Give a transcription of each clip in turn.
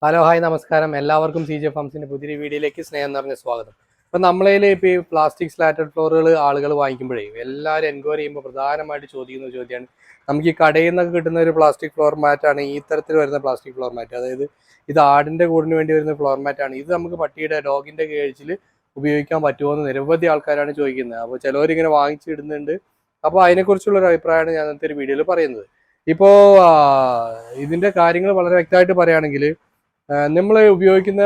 Hello hi നമസ്കാരം. എല്ലാവർക്കും CJ ഫാംസിന്റെ പുതിയൊരു വീഡിയോയിലേക്ക് സ്നേഹം നിറഞ്ഞ സ്വാഗതം. ഇപ്പം നമ്മളതിൽ ഇപ്പോൾ ഈ പ്ലാസ്റ്റിക് സ്ലാറ്റഡ് ഫ്ലോറുകൾ ആളുകൾ വാങ്ങിക്കുമ്പോഴേ എല്ലാവരും എൻക്വയറി ചെയ്യുമ്പോൾ പ്രധാനമായിട്ട് ചോദിക്കുന്ന ഒരു ചോദ്യമാണ്, നമുക്ക് ഈ കടയിൽ നിന്നൊക്കെ കിട്ടുന്ന ഒരു പ്ലാസ്റ്റിക് ഫ്ലോർ മാറ്റാണ് ഈ തരത്തിൽ വരുന്ന പ്ലാസ്റ്റിക് ഫ്ലോർ മാറ്റ്. അതായത് ഇത് ആടിൻ്റെ കൂടിന് വേണ്ടി വരുന്ന ഫ്ലോർ മാറ്റാണ്, ഇത് നമുക്ക് പട്ടിയുടെ ഡോഗിൻ്റെ കേജിൽ ഉപയോഗിക്കാൻ പറ്റുമോ എന്ന് നിരവധി ആൾക്കാരാണ് ചോദിക്കുന്നത്. അപ്പോൾ ചിലവരിങ്ങനെ വാങ്ങിച്ചിടുന്നുണ്ട്. അപ്പോൾ അതിനെക്കുറിച്ചുള്ളൊരു അഭിപ്രായമാണ് ഞാൻ ഇന്നത്തെ ഒരു വീഡിയോയിൽ പറയുന്നത്. ഇപ്പോൾ ഇതിൻ്റെ കാര്യങ്ങൾ വളരെ വ്യക്തമായിട്ട് പറയുകയാണെങ്കിൽ, നമ്മൾ ഉപയോഗിക്കുന്ന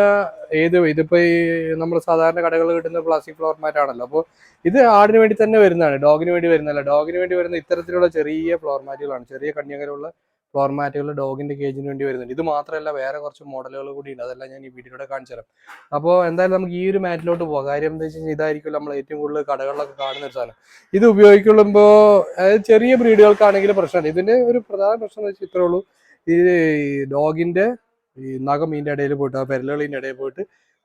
ഇതിപ്പോൾ ഈ നമ്മൾ സാധാരണ കടകളിൽ കിട്ടുന്ന പ്ലാസ്റ്റിക് ഫ്ലോർ മാറ്റ് ആണല്ലോ. അപ്പോൾ ഇത് ആടിന് വേണ്ടി തന്നെ വരുന്നതാണ്, ഡോഗിന് വേണ്ടി വരുന്നതല്ല. ഡോഗിന് വേണ്ടി വരുന്ന ഇത്തരത്തിലുള്ള ചെറിയ ഫ്ലോർ മാറ്റുകളാണ്, ചെറിയ കണ്ണിയകരമുള്ള ഫ്ലോർ മാറ്റുകൾ ഡോഗിൻ്റെ കേജിന് വേണ്ടി വരുന്നുണ്ട്. ഇത് മാത്രമല്ല, വേറെ കുറച്ച് മോഡലുകൾ കൂടി ഉണ്ട്, അതെല്ലാം ഞാൻ ഈ വീഡിയോയുടെ കാണിച്ചു തരാം. അപ്പോൾ എന്തായാലും നമുക്ക് ഈ ഒരു മാറ്റിലോട്ട് പോകാം. കാര്യം എന്താ വെച്ച് കഴിഞ്ഞാൽ, ഇതായിരിക്കും നമ്മൾ ഏറ്റവും കൂടുതൽ കടകളിലൊക്കെ കാണുന്ന ഒരു സാധനം. ഇത് ഉപയോഗിക്കുമ്പോൾ അതായത് ചെറിയ ബ്രീഡുകൾക്കാണെങ്കിൽ പ്രശ്നമില്ല. ഇതിൻ്റെ ഒരു പ്രധാന പ്രശ്നം എന്ന് വെച്ചാൽ ഇത്രേ ഉള്ളൂ, ഈ ഡോഗിൻ്റെ ഈ നഖം ഇതിൻ്റെ ഇടയിൽ പോയിട്ട്, ആ വിരലുകളിൻ്റെ ഇടയിൽ പോയിട്ട്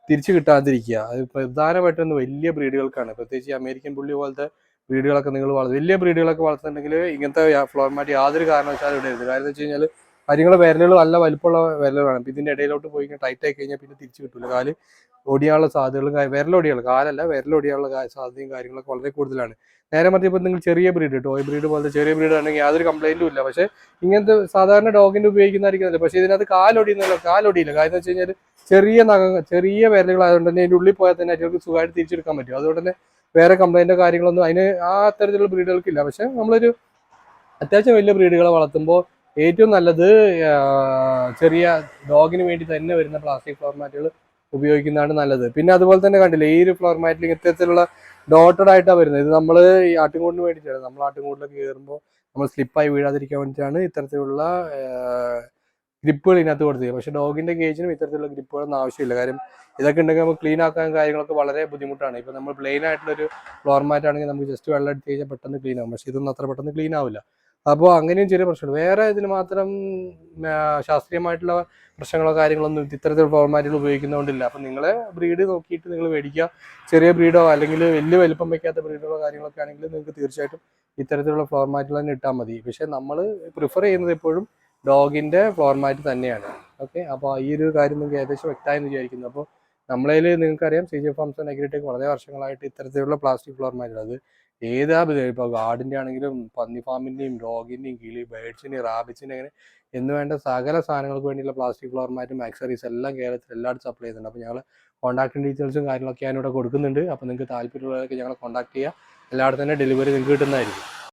തിരിച്ചു കിട്ടാതിരിക്കുക. അത് പ്രധാനമായിട്ടും വലിയ ബ്രീഡുകൾക്കാണ്. പ്രത്യേകിച്ച് ഈ അമേരിക്കൻ പുള്ളി പോലത്തെ ബ്രീഡുകളൊക്കെ നിങ്ങൾ വലിയ ബ്രീഡുകളൊക്കെ വളർത്തുന്നുണ്ടെങ്കിൽ ഇങ്ങനത്തെ ഫ്ലോർ മാറ്റ് യാതൊരു കാരണവശാലും ഇടരുത്. കാരണം എന്ന് വെച്ച് കഴിഞ്ഞാൽ കാര്യങ്ങൾ വിരലുകൾ നല്ല വലിപ്പമുള്ള വിരലുകളാണ്. അപ്പം ഇതിൻ്റെ ഇടയിലോട്ട് പോയി ടൈറ്റ് ആയി കഴിഞ്ഞാൽ പിന്നെ തിരിച്ചു കിട്ടില്ല. കാല് ഒടിയാനുള്ള സാധ്യതകളും, വിരലൊടിയുള്ള കാലല്ല വിരലൊടിയാനുള്ള സാധ്യതയും കാര്യങ്ങളൊക്കെ വളരെ കൂടുതലാണ്. നേരെ മറിച്ച് ഇപ്പോൾ നിങ്ങൾ ചെറിയ ബ്രീഡ്, ടോയ് ബ്രീഡ് പോലത്തെ ചെറിയ ബ്രീഡ് ആണെങ്കിൽ യാതൊരു കംപ്ലൈൻറ്റും ഇല്ല. പക്ഷേ ഇങ്ങനത്തെ സാധാരണ ഡോഗിൻ്റെ ഉപയോഗിക്കുന്നതായിരിക്കുന്നില്ല. പക്ഷേ ഇതിനകത്ത് കാലൊടിയില്ല. കാര്യം എന്ന് വെച്ച് കഴിഞ്ഞാൽ ചെറിയ വിരലുകളായതുകൊണ്ട് തന്നെ അതിൻ്റെ ഉള്ളിൽ പോയാൽ തന്നെ അതിലേക്ക് സുഖമായിട്ട് തിരിച്ചെടുക്കാൻ പറ്റും. അതുകൊണ്ട് തന്നെ വേറെ കംപ്ലൈൻറ്റോ കാര്യങ്ങളൊന്നും അതിന് ആ അത്തരത്തിലുള്ള ബ്രീഡുകൾക്കില്ല. പക്ഷേ നമ്മളൊരു അത്യാവശ്യം വലിയ ബ്രീഡുകളെ വളർത്തുമ്പോൾ ഏറ്റവും നല്ലത് ചെറിയ ഡോഗിന് വേണ്ടി തന്നെ വരുന്ന പ്ലാസ്റ്റിക് ഫ്ലോർ മാറ്റുകൾ ഉപയോഗിക്കുന്നതാണ് നല്ലത്. പിന്നെ അതുപോലെ തന്നെ കണ്ടില്ലേ, ഈ ഒരു ഫ്ലോർ മാറ്റിൽ ഇത്തരത്തിലുള്ള ഡോട്ടഡ് ആയിട്ടാണ് വരുന്നത്. ഇത് നമ്മൾ ഈ ആട്ടിൻകൂടിന് വേണ്ടിയിട്ടാണ്. നമ്മൾ ആട്ടിൻകൂടിലൊക്കെ കയറുമ്പോൾ നമ്മൾ സ്ലിപ്പായി വീഴാതിരിക്കാൻ വേണ്ടിയിട്ടാണ് ഇത്തരത്തിലുള്ള ഗ്രിപ്പുകൾ ഇതിനകത്ത് കൊടുത്തത്. പക്ഷേ ഡോഗിൻ്റെ കേജിനും ഇത്തരത്തിലുള്ള ഗ്രിപ്പുകളൊന്നും ആവശ്യമില്ല. കാര്യം ഇതൊക്കെ ഉണ്ടെങ്കിൽ നമുക്ക് ക്ലീൻ ആക്കാൻ കാര്യങ്ങളൊക്കെ വളരെ ബുദ്ധിമുട്ടാണ്. ഇപ്പോൾ നമ്മൾ പ്ലെയിൻ ആയിട്ടുള്ളൊരു ഫ്ലോർ മാറ്റ് ആണെങ്കിൽ നമുക്ക് ജസ്റ്റ് വെള്ളം എടുത്ത് കഴിഞ്ഞാൽ പെട്ടെന്ന് ക്ലീൻ ആവും. പക്ഷേ ഇതൊന്നും അത്ര പെട്ടെന്ന് ക്ലീൻ ആവില്ല. അപ്പോൾ അങ്ങനെയും ചെറിയ പ്രശ്നമുണ്ട്. വേറെ ഇതിന് മാത്രം ശാസ്ത്രീയമായിട്ടുള്ള പ്രശ്നങ്ങളോ കാര്യങ്ങളൊന്നും ഇത്തരത്തിലുള്ള ഫ്ലോർ മാറ്റുകൾ ഉപയോഗിക്കുന്നതുകൊണ്ടില്ല. അപ്പം നിങ്ങളെ ബ്രീഡ് നോക്കിയിട്ട് നിങ്ങൾ മേടിക്കുക. ചെറിയ ബ്രീഡോ അല്ലെങ്കിൽ വലിയ വലിപ്പം വയ്ക്കാത്ത ബ്രീഡുകളോ കാര്യങ്ങളൊക്കെ ആണെങ്കിൽ നിങ്ങൾക്ക് തീർച്ചയായിട്ടും ഇത്തരത്തിലുള്ള ഫ്ലോർ മാറ്റുകൾ തന്നെ ഇട്ടാൽ മതി. പക്ഷേ നമ്മൾ പ്രിഫർ ചെയ്യുന്നത് എപ്പോഴും ഡോഗിൻ്റെ ഫ്ലോർ മാറ്റ് തന്നെയാണ്. ഓക്കെ, അപ്പോൾ ഈ ഒരു കാര്യം നിങ്ങൾക്ക് ഏകദേശം വ്യക്തമായെന്ന് വിചാരിക്കുന്നു. അപ്പോൾ നമ്മളതിൽ നിങ്ങൾക്കറിയാം, CJ ഫാംസ് ആൻഡ് അഗ്രിടെക് വളരെ വർഷങ്ങളായിട്ട് ഇത്തരത്തിലുള്ള പ്ലാസ്റ്റിക് ഫ്ലോർ മാറ്റുകൾ, അത് ഏതാ ഇപ്പോൾ ഗാർഡിൻ്റെ ആണെങ്കിലും പന്നി ഫാമിൻ്റെയും ഡോഗിൻ്റെയും ബേഡ്സിൻ്റെയും റാബിറ്റ്സിൻ്റെ അങ്ങനെ എന്ന് വേണ്ട സകല സാധനങ്ങൾക്ക് വേണ്ടിയുള്ള പ്ലാസ്റ്റിക് ഫ്ലോർ മാറ്റും ആക്സറീസ് എല്ലാം കേരളത്തിൽ എല്ലായിടത്തും സപ്ലൈ ചെയ്യുന്നുണ്ട്. അപ്പോൾ ഞങ്ങൾ കോൺടാക്ട് ഡീറ്റെയിൽസും കാര്യങ്ങളൊക്കെ ഞാനിവിടെ കൊടുക്കുന്നുണ്ട്. അപ്പോൾ നിങ്ങൾക്ക് താല്പര്യമുള്ളവരൊക്കെ ഞങ്ങളെ കോൺടാക്ട് ചെയ്യുക. എല്ലായിടത്തും തന്നെ ഡെലിവറി നിങ്ങൾക്ക് കിട്ടുന്നതായിരിക്കും.